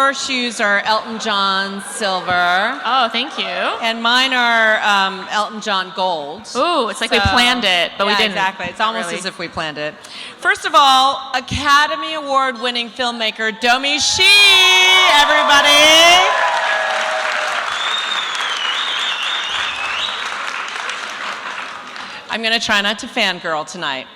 your shoes are Elton John silver. Oh, thank you. And mine are Elton John gold. Ooh, it's like we planned it, but we didn't. Exactly. It's almost as if we planned it. First of all, Academy Award-winning filmmaker Domee Shi, everybody. I'm going to try not to fangirl tonight.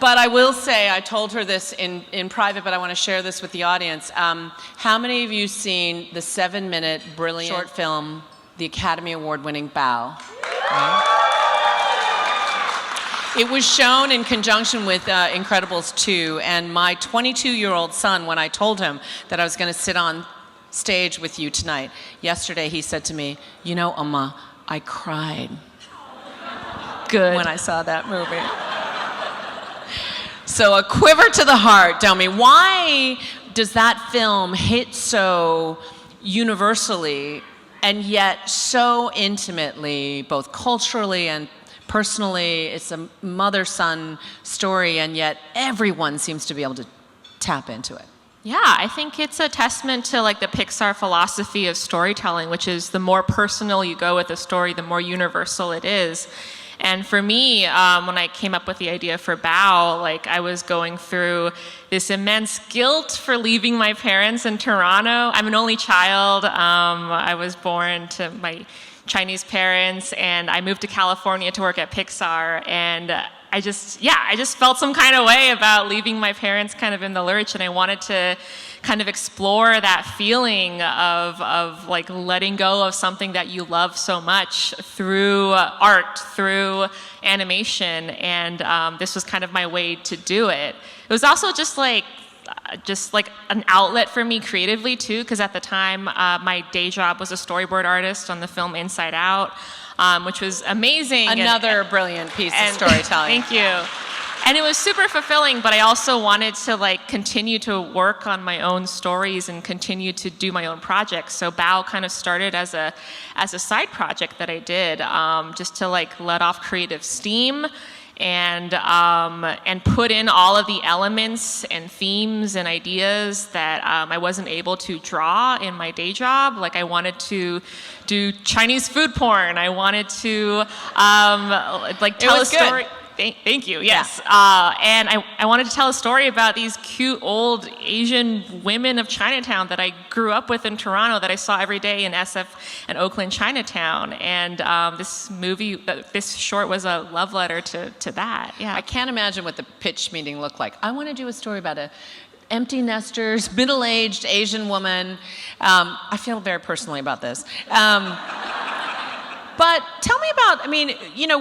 But I will say, I told her this in private, but I want to share this with the audience. How many of you seen the 7-minute brilliant short film, the Academy Award-winning Bao? Right? It was shown in conjunction with Incredibles 2, and my 22-year-old son, when I told him that I was going to sit on stage with you tonight, yesterday he said to me, "You know, Amma, I cried." Good. When I saw that movie. So a quiver to the heart, Domee. Why does that film hit so universally and yet so intimately, both culturally and personally? It's a mother-son story, and yet everyone seems to be able to tap into it. Yeah, I think it's a testament to like the Pixar philosophy of storytelling, which is the more personal you go with a story, the more universal it is. And for me, when I came up with the idea for Bao, like I was going through this immense guilt for leaving my parents in Toronto. I'm an only child. I was born to my Chinese parents, and I moved to California to work at Pixar. And I just felt some kind of way about leaving my parents kind of in the lurch, and I wanted to kind of explore that feeling of like letting go of something that you love so much through art, through animation, and this was kind of my way to do it. It was also just like an outlet for me creatively too, because at the time my day job was a storyboard artist on the film Inside Out, which was amazing. Another brilliant piece of storytelling. Thank you. And it was super fulfilling, but I also wanted to like continue to work on my own stories and continue to do my own projects. So Bao kind of started as a side project that I did, just to like let off creative steam and put in all of the elements and themes and ideas that I wasn't able to draw in my day job. Like I wanted to do Chinese food porn. I wanted to like tell a story. Good. Thank you, yes. Yeah. And I wanted to tell a story about these cute old Asian women of Chinatown that I grew up with in Toronto, that I saw every day in SF and Oakland Chinatown. And this short was a love letter to that. Yeah. I can't imagine what the pitch meeting looked like. I want to do a story about a empty nesters, middle-aged Asian woman. I feel very personally about this. But tell me about, I mean, you know,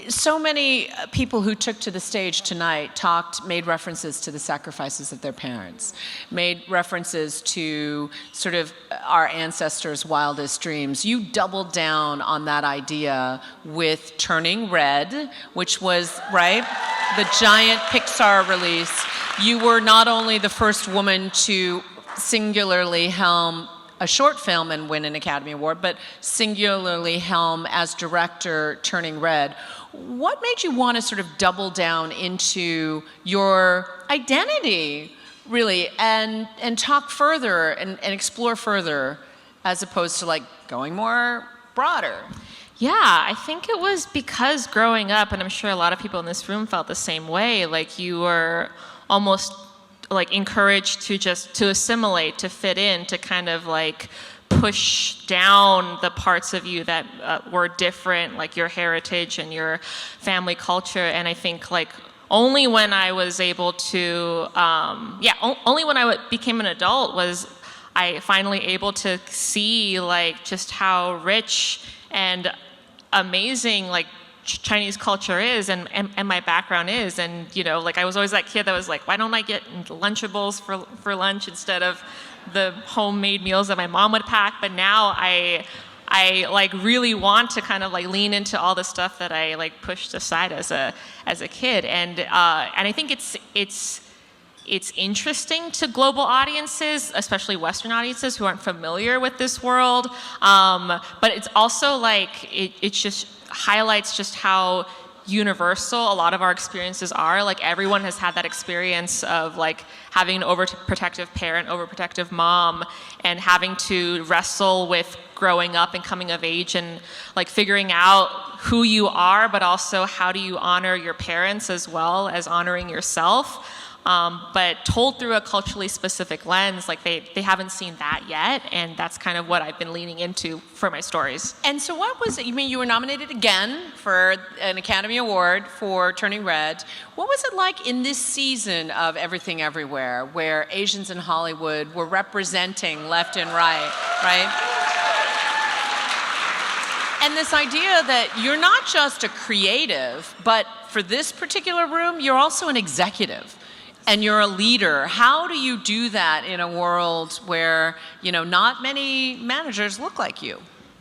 so many people who took to the stage tonight made references to the sacrifices of their parents, made references to sort of our ancestors' wildest dreams. You doubled down on that idea with Turning Red, which was, right, the giant Pixar release. You were not only the first woman to singularly helm a short film and win an Academy Award, but singularly helm as director Turning Red. What made you want to sort of double down into your identity, really, and talk further and explore further, as opposed to like going more broader? Yeah, I think it was because growing up, and I'm sure a lot of people in this room felt the same way, like you were almost like encouraged to assimilate, to fit in, to kind of like push down the parts of you that were different, like your heritage and your family culture. And I think like only when I was able to, only when I became an adult was I finally able to see like just how rich and amazing like Chinese culture is and my background is. And you know, like I was always that kid that was like, why don't I get Lunchables for lunch instead of the homemade meals that my mom would pack? But now I like really want to kind of like lean into all the stuff that I like pushed aside as a kid. And I think it's interesting to global audiences, especially Western audiences who aren't familiar with this world. But it's also like it just highlights just how universal a lot of our experiences are. Like everyone has had that experience of like having an overprotective parent, overprotective mom, and having to wrestle with growing up and coming of age and like figuring out who you are, but also how do you honor your parents as well as honoring yourself. But told through a culturally specific lens, like they haven't seen that yet, and that's kind of what I've been leaning into for my stories. And so what was it? You mean you were nominated again for an Academy Award for Turning Red. What was it like in this season of Everything Everywhere, where Asians in Hollywood were representing left and right, right? And this idea that you're not just a creative, but for this particular room, you're also an executive. And you're a leader. How do you do that in a world where, you know, not many managers look like you?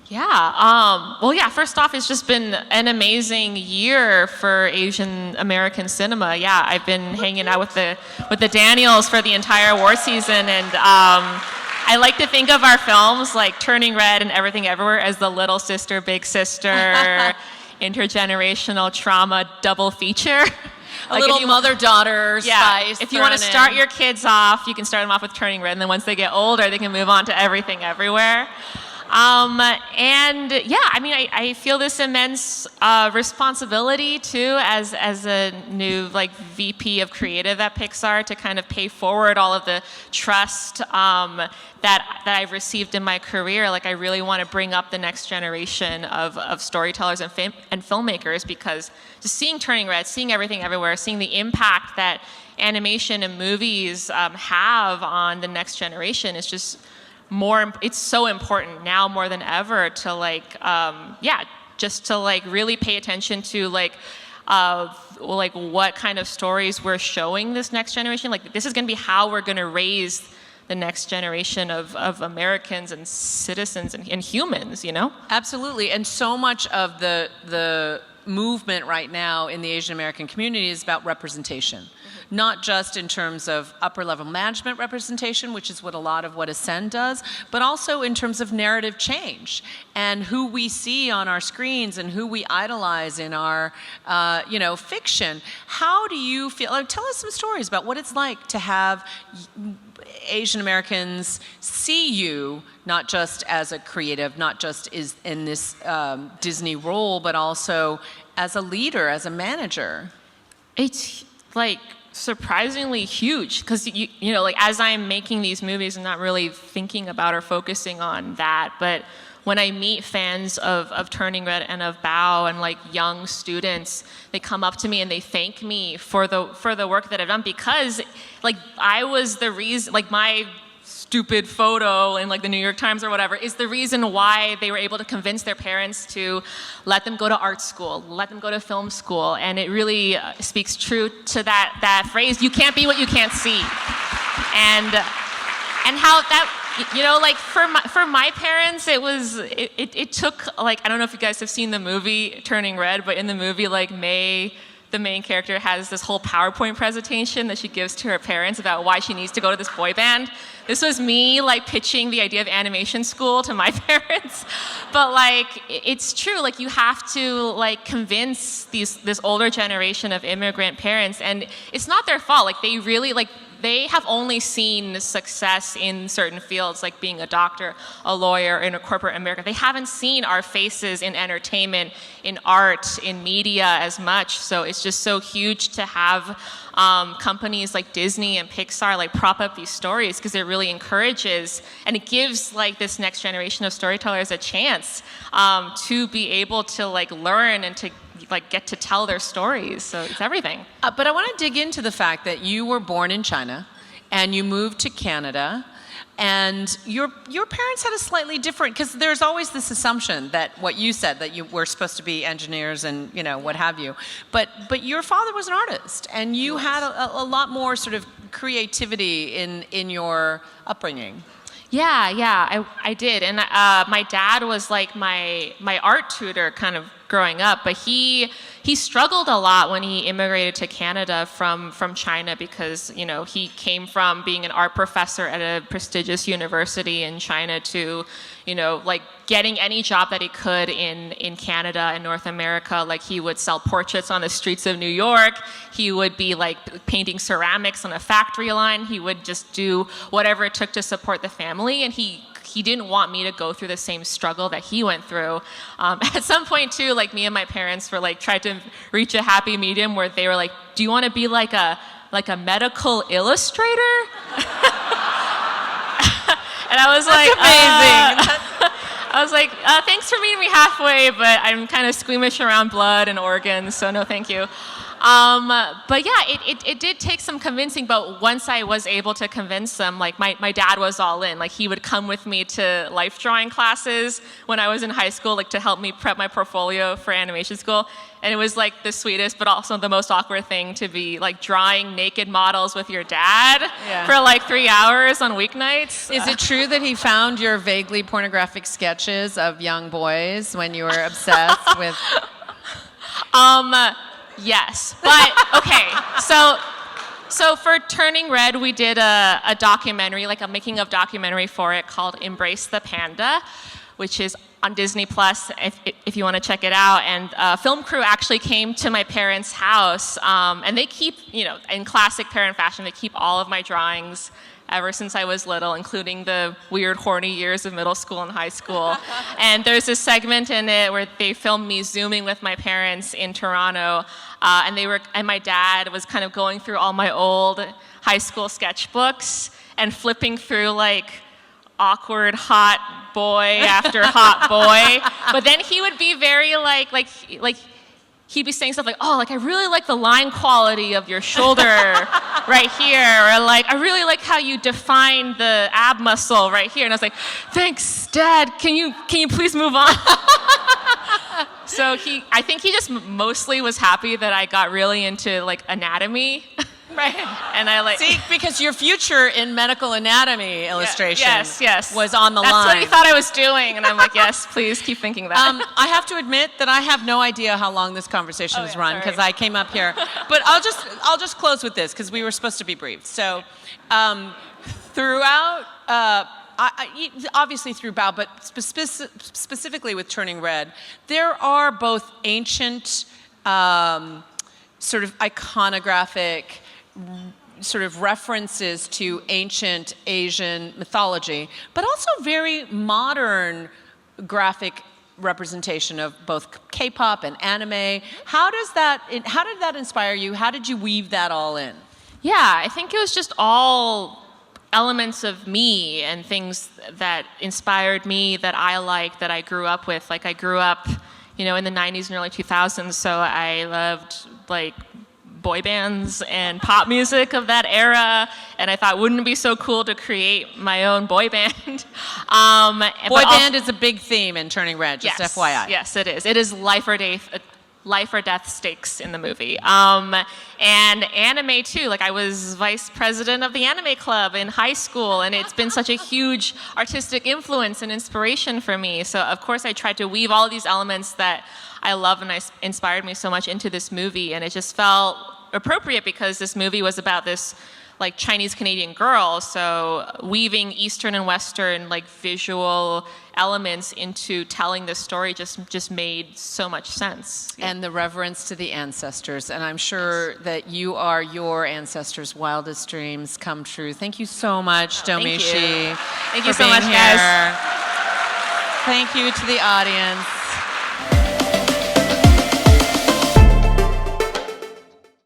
Yeah. Well, yeah. First off, it's just been an amazing year for Asian American cinema. Yeah, I've been hanging out with the Daniels for the entire award season, and I like to think of our films like Turning Red and Everything Everywhere as the little sister, big sister, intergenerational trauma double feature. A like little mother-daughter spice. If you want to start your kids off, you can start them off with Turning Red, and then once they get older, they can move on to Everything Everywhere. And yeah, I mean, I feel this immense responsibility too, as a new like VP of creative at Pixar, to kind of pay forward all of the trust that I've received in my career. Like, I really want to bring up the next generation of storytellers and filmmakers, because just seeing Turning Red, seeing Everything Everywhere, seeing the impact that animation and movies have on the next generation is just it's so important now more than ever to like, just to like really pay attention to like what kind of stories we're showing this next generation. Like, this is going to be how we're going to raise the next generation of Americans and citizens and humans, you know? Absolutely. And so much of the movement right now in the Asian American community is about representation. Not just in terms of upper level management representation, which is what a lot of what Ascend does, but also in terms of narrative change and who we see on our screens and who we idolize in our, fiction. How do you feel? Tell us some stories about what it's like to have Asian Americans see you not just as a creative, not just is in this Disney role, but also as a leader, as a manager. It's like surprisingly huge, because you know, like, as I'm making these movies, I'm not really thinking about or focusing on that, but when I meet fans of Turning Red and of Bao and like young students, they come up to me and they thank me for the work that I've done, because like I was the reason, like my stupid photo in like the New York Times or whatever is the reason why they were able to convince their parents to let them go to art school, let them go to film school. And it really speaks true to that phrase, you can't be what you can't see. And how that, you know, like for my parents, it took, like, I don't know if you guys have seen the movie Turning Red, but in the movie, like, May, the main character, has this whole PowerPoint presentation that she gives to her parents about why she needs to go to this boy band. This was me like pitching the idea of animation school to my parents. But like, it's true, like you have to like convince this older generation of immigrant parents, and it's not their fault. Like, they really, like, they have only seen success in certain fields, like being a doctor, a lawyer, in a corporate America. They haven't seen our faces in entertainment, in art, in media as much. So it's just so huge to have companies like Disney and Pixar like prop up these stories, because it really encourages and it gives like this next generation of storytellers a chance to be able to like learn and to like get to tell their stories. So it's everything. But I want to dig into the fact that you were born in China and you moved to Canada, and your parents had a slightly different, because there's always this assumption that what you said, that you were supposed to be engineers and, you know, what have you. But your father was an artist, and you had a lot more sort of creativity in your upbringing. Yeah, I did. And my dad was like my art tutor kind of growing up. But he struggled a lot when he immigrated to Canada from China because, you know, he came from being an art professor at a prestigious university in China to, you know, like getting any job that he could in Canada and North America. Like he would sell portraits on the streets of New York. He would be like painting ceramics on a factory line. He would just do whatever it took to support the family. And he didn't want me to go through the same struggle that he went through. At some point too, like me and my parents were like tried to reach a happy medium where they were like, do you want to be like a medical illustrator? And I was like, amazing. I was like, thanks for meeting me halfway, but I'm kind of squeamish around blood and organs, so no thank you. But yeah, it did take some convincing, but once I was able to convince them, like my dad was all in. Like he would come with me to life drawing classes when I was in high school, like to help me prep my portfolio for animation school. And it was like the sweetest, but also the most awkward thing to be like drawing naked models with your dad for like 3 hours on weeknights. Is it true that he found your vaguely pornographic sketches of young boys when you were obsessed with? Yes, but okay. So for Turning Red, we did a documentary, like a making of documentary for it called Embrace the Panda, which is on Disney Plus if you want to check it out. And film crew actually came to my parents' house, and they keep, you know, in classic parent fashion, they keep all of my drawings ever since I was little, including the weird, horny years of middle school and high school. And there's this segment in it where they filmed me Zooming with my parents in Toronto, and my dad was kind of going through all my old high school sketchbooks and flipping through like awkward hot boy after hot boy. But then he would be very like he'd be saying stuff like, oh, like I really like the line quality of your shoulder right here, or like I really like how you define the ab muscle right here. And I was like, thanks, Dad. Can you please move on? So I think he just mostly was happy that I got really into like anatomy. Right. And I like see, because your future in medical anatomy illustration yes. was on the line. That's what he thought I was doing, and I'm like, yes, please keep thinking that. I have to admit that I have no idea how long this conversation has run because I came up here. But I'll just close with this because we were supposed to be brief. So throughout, obviously through Bao, but specifically with Turning Red, there are both ancient, sort of iconographic sort of references to ancient Asian mythology, but also very modern graphic representation of both K-pop and anime. How did that inspire you? How did you weave that all in? Yeah, I think it was just all elements of me and things that inspired me, that I liked, that I grew up with. Like I grew up, you know, in the 90s and early 2000s, so I loved like boy bands and pop music of that era, and I thought, wouldn't it be so cool to create my own boy band? Boy band is a big theme in Turning Red, just FYI. Yes, it is. It is life or death stakes in the movie. And anime too. Like I was vice president of the anime club in high school, and it's been such a huge artistic influence and inspiration for me. So of course I tried to weave all of these elements that I love and inspired me so much into this movie, and it just felt appropriate because this movie was about this like Chinese Canadian girl, so weaving Eastern and Western like visual elements into telling this story just made so much sense. Yeah. And the reverence to the ancestors, and I'm sure that you are your ancestors' wildest dreams come true. Thank you so much, Domee Shi. Thank you so much, guys. Thank you to the audience.